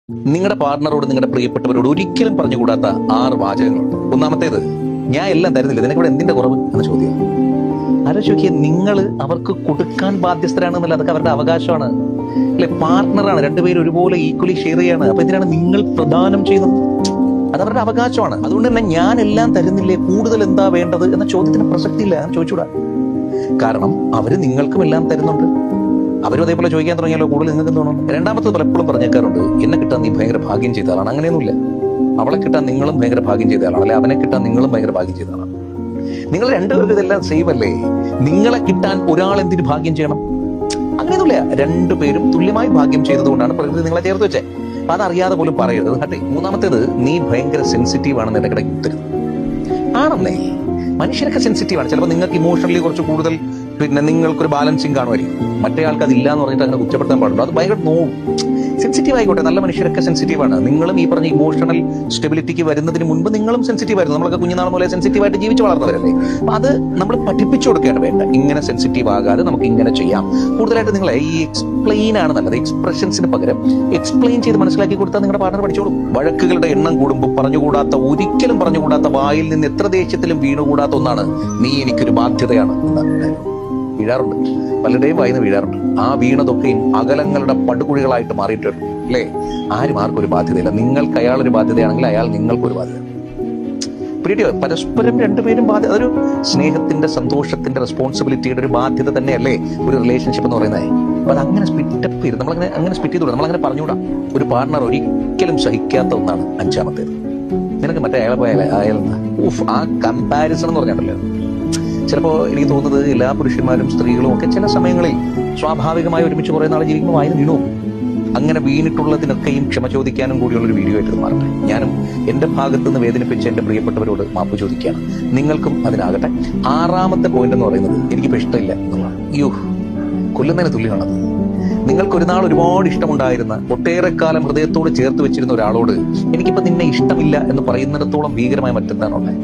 നിങ്ങളുടെ പാർട്ണറോട് നിങ്ങളുടെ പ്രിയപ്പെട്ടവരോട് ഒരിക്കലും പറഞ്ഞുകൂടാത്ത 6 വാചകങ്ങളുണ്ട്. ഒന്നാമത്തേത്, ഞാൻ എല്ലാം തരുന്നില്ല, നിനക്കിവിടെ എന്തിന്റെ കുറവ് എന്ന ചോദ്യം. ആലോചിക്കുക, നിങ്ങൾ അവർക്ക് കൊടുക്കാൻ ബാധ്യസ്ഥരാണെന്നല്ല, അതൊക്കെ അവരുടെ അവകാശമാണ് അല്ലെ. പാർട്ണറാണ്, രണ്ടുപേരും ഒരുപോലെ ഈക്വലി ഷെയർ ചെയ്യാണ്. അപ്പൊ എന്തിനാണ് നിങ്ങൾ പ്രദാനം ചെയ്യുന്നത്? അത് അവരുടെ അവകാശമാണ്. അതുകൊണ്ട് തന്നെ ഞാൻ എല്ലാം തരുന്നില്ലേ, കൂടുതൽ എന്താ വേണ്ടത് എന്ന ചോദ്യത്തിന് പ്രസക്തിയില്ല. ഞാൻ ചോദിച്ചൂടാ. കാരണം അവര് നിങ്ങൾക്കും എല്ലാം തരുന്നുണ്ട്. അവരും അതേപോലെ ചോദിക്കാൻ തുടങ്ങിയാലോ കൂടുതൽ നിങ്ങൾക്ക് തോന്നുന്നു. രണ്ടാമത്തെ പലപ്പോഴും പറഞ്ഞേക്കാറുണ്ട്, എന്നെ കിട്ടാൻ നീ ഭയങ്കര ഭാഗ്യം ചെയ്ത ആളാണ്. അങ്ങനെയൊന്നുമില്ല. അവളെ കിട്ടാൻ നിങ്ങളും ഭയങ്കര ഭാഗ്യം ചെയ്ത ആളാണ്, അല്ലെ അവനെ കിട്ടാൻ നിങ്ങളും ഭയങ്കര ഭാഗ്യം ചെയ്ത ആളാണ്. നിങ്ങൾ രണ്ടുപേരും ഇതെല്ലാം സെയിം അല്ലേ? നിങ്ങളെ കിട്ടാൻ ഒരാൾ എന്തിന് ഭാഗ്യം ചെയ്യണം? അങ്ങനെയൊന്നുമില്ല. രണ്ടുപേരും തുല്യമായി ഭാഗ്യം ചെയ്തതുകൊണ്ടാണ് പ്രകൃതി നിങ്ങളെ ചേർത്ത് വെച്ചേ. അപ്പൊ അതറിയാതെ പോലും പറയരുത്. ഹട്ടെ. മൂന്നാമത്തേത്, നീ ഭയങ്കര സെൻസിറ്റീവ് ആണെന്ന് ഇടയ്ക്കിടയ്ക്ക് ഉത്തരവ് ആണെന്നേ. മനുഷ്യരൊക്കെ സെൻസിറ്റീവ് ആണ്. ചിലപ്പോൾ നിങ്ങൾക്ക് ഇമോഷണലി കുറച്ച് കൂടുതൽ, പിന്നെ നിങ്ങൾക്കൊരു ബാലൻസിങ് കാണുമായിരിക്കും. മറ്റേ ആൾക്ക് അതില്ല എന്ന് പറഞ്ഞിട്ട് അങ്ങനെ കുറ്റപ്പെടുത്താൻ പാടുണ്ടോ? അത് ഭയങ്കര നോവും. സെൻസിറ്റീവ് ആയിക്കോട്ടെ, നല്ല മനുഷ്യരൊക്കെ സെൻസിറ്റീവ് ആണ്. നിങ്ങളും ഈ പറഞ്ഞ ഇമോഷണൽ സ്റ്റെബിലിറ്റിക്ക് വരുന്നതിന് മുൻപ് നിങ്ങളും സെൻസിറ്റീവ് ആയിരുന്നു. നമ്മളൊക്കെ കുഞ്ഞുനാൾ മുതലേ സെൻസിറ്റീവ് ആയിട്ട് ജീവിച്ച് വളർന്നവരല്ലേ. അപ്പൊ അത് നമ്മൾ പഠിപ്പിച്ചു കൊടുക്കേണ്ട വേണ്ട. ഇങ്ങനെ സെൻസിറ്റീവ് ആകാതെ നമുക്ക് ഇങ്ങനെ ചെയ്യാം. കൂടുതലായിട്ട് നിങ്ങൾ ഈ എക്സ്പ്ലെയിൻ ആണ് നല്ലത്. എക്സ്പ്രഷൻസിന് പകരം എക്സ്പ്ലെയിൻ ചെയ്ത് മനസ്സിലാക്കി കൊടുത്താൽ നിങ്ങളുടെ പാർട്ണർ പഠിച്ചോളും. വഴക്കുകളുടെ എണ്ണം കൂടുമ്പോൾ പറഞ്ഞുകൂടാത്ത, ഒരിക്കലും പറഞ്ഞുകൂടാത്ത, വായിൽ നിന്ന് എത്ര ദേഷ്യത്തിലും വീണുകൂടാത്ത ഒന്നാണ്, നീ എനിക്കൊരു ബാധ്യതയാണ് എന്ന് വീഴാറുണ്ട്. പലരുടെയും വായിന്ന് വീഴാറുണ്ട്. ആ വീണതൊക്കെയും അകലങ്ങളുടെ പടുകുഴികളായിട്ട് മാറിയിട്ടുണ്ട് അല്ലേ. ആരും ആർക്കും ഒരു ബാധ്യതയില്ല. നിങ്ങൾക്ക് അയാളൊരു ബാധ്യതയാണെങ്കിൽ അയാൾ നിങ്ങൾക്കൊരു ബാധ്യത. പിടിയോ? പരസ്പരം രണ്ടുപേരും ബാധ്യത. അതൊരു സ്നേഹത്തിന്റെ, സന്തോഷത്തിന്റെ, റെസ്പോൺസിബിലിറ്റിയുടെ ഒരു ബാധ്യത തന്നെയല്ലേ ഒരു റിലേഷൻഷിപ്പ് എന്ന് പറയുന്നത്. അപ്പൊ അത് അങ്ങനെ സ്പിറ്റപ്പ് ചെയ്ത് നമ്മളങ്ങനെ സ്പിറ്റ് ചെയ്തുകൂടാ. നമ്മളങ്ങനെ പറഞ്ഞുകൂടാ. ഒരു പാർട്ണർ ഒരിക്കലും സഹിക്കാത്ത ഒന്നാണ് അഞ്ചാമത്തേത്. നിനക്ക് മറ്റേ അയാളെ പോയ ആ കമ്പാരിസൺ എന്ന് പറഞ്ഞിട്ടല്ലോ. ചിലപ്പോൾ എനിക്ക് തോന്നുന്നത് എല്ലാ പുരുഷന്മാരും സ്ത്രീകളും ഒക്കെ ചില സമയങ്ങളിൽ സ്വാഭാവികമായി ഒരുമിച്ച് കുറേ നാൾ ജീവിക്കുമ്പോൾ വായന വീണു. അങ്ങനെ വീണിട്ടുള്ളതിനൊക്കെയും ക്ഷമ ചോദിക്കാനും കൂടിയുള്ളൊരു വീഡിയോ ആയിട്ട് മാറട്ടെ. ഞാനും എന്റെ ഭാഗത്ത് നിന്ന് വേദനിപ്പിച്ച് എന്റെ പ്രിയപ്പെട്ടവരോട് മാപ്പ് ചോദിക്കുകയാണ്. നിങ്ങൾക്കും അതിനാകട്ടെ. 6ാമത്തെ പോയിന്റ് എന്ന് പറയുന്നത്, എനിക്കിപ്പോൾ ഇഷ്ടമില്ല എന്നുള്ളതാണ്. കൊല്ലുന്നതിന് തുല്യമാണത്. നിങ്ങൾക്ക് ഒരു നാൾ ഒരുപാട് ഇഷ്ടമുണ്ടായിരുന്ന, ഒട്ടേറെ കാലം ഹൃദയത്തോട് ചേർത്ത് വെച്ചിരുന്ന ഒരാളോട് എനിക്കിപ്പോൾ നിന്നെ ഇഷ്ടമില്ല എന്ന് പറയുന്നിടത്തോളം ഭീകരമായ മറ്റെന്താണുള്ളത്?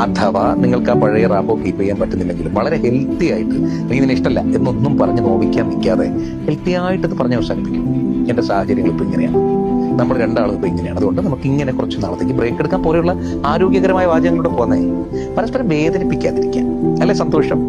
അഥവാ നിങ്ങൾക്ക് ആ പഴയ റാപ്പോ കീപ്പ് ചെയ്യാൻ പറ്റുന്നില്ലെങ്കിലും വളരെ ഹെൽത്തി ആയിട്ട്, നീ നിന്നെ ഇഷ്ടമല്ല എന്നൊന്നും പറഞ്ഞ് നോവിക്കാൻ നിൽക്കാതെ ഹെൽത്തി ആയിട്ട് ഇത് പറഞ്ഞ് അവസാനിപ്പിക്കും. എന്റെ സാഹചര്യങ്ങൾ ഇപ്പൊ ഇങ്ങനെയാണ്, നമ്മൾ രണ്ടാളും ഇപ്പൊ ഇങ്ങനെയാണ്, അതുകൊണ്ട് നമുക്ക് ഇങ്ങനെ കുറച്ച് നാളത്തേക്ക് ബ്രേക്ക് എടുക്കാൻ പോലെയുള്ള ആരോഗ്യകരമായ വാചകങ്ങളുടെ പോന്നേ. പരസ്പരം വേദനിപ്പിക്കാതിരിക്കാൻ, അല്ലെ? സന്തോഷം.